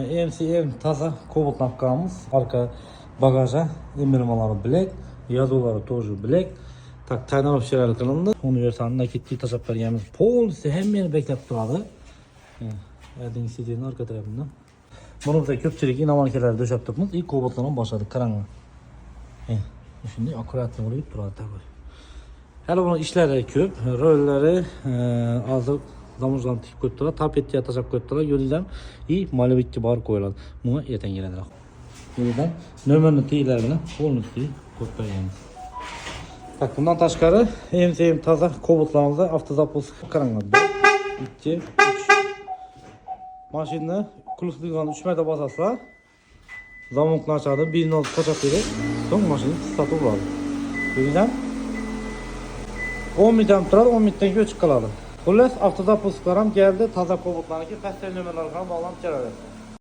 MCM taza Cobalt napkamız. Arka bagaja emirmaları bilek, yazıları tozu bilek. Tak taylanıp şeral kılındı. Universal nakitli tasap bergenimiz polisi hemmeni beklep turadi. Erdin sitenin arka tarafından. Bunu da köpçülük inamankeler döşeptikmiz. İlk Cobalt'tan başladık karanlık. Şimdi akuratlı olup turadi tabi. Hele bunun işleri köp, rolleri azı damızdan tik koydular, tapetliye tasap koydular. Yoldan iyi maliyetli bar koyuldu. Buna yeten geldiler. Yoldan nömerini teylerini polisi koydular. Bak bundan taşkarı en sevim taza Cobalt'larımızda автозапуск karanlık. 2, 3. Maşinni kulüslüğün 3 metre basasla zamanlıkla açardı. Birini alıp kaçak verip son maşini satıp aldı. Yoldan 10 metre turar, 10 metreden göç kalады. Xullas avtozapusklar ham geldi, taza Cobalt'larniki pastel nömerlarga bağlanıp keladi.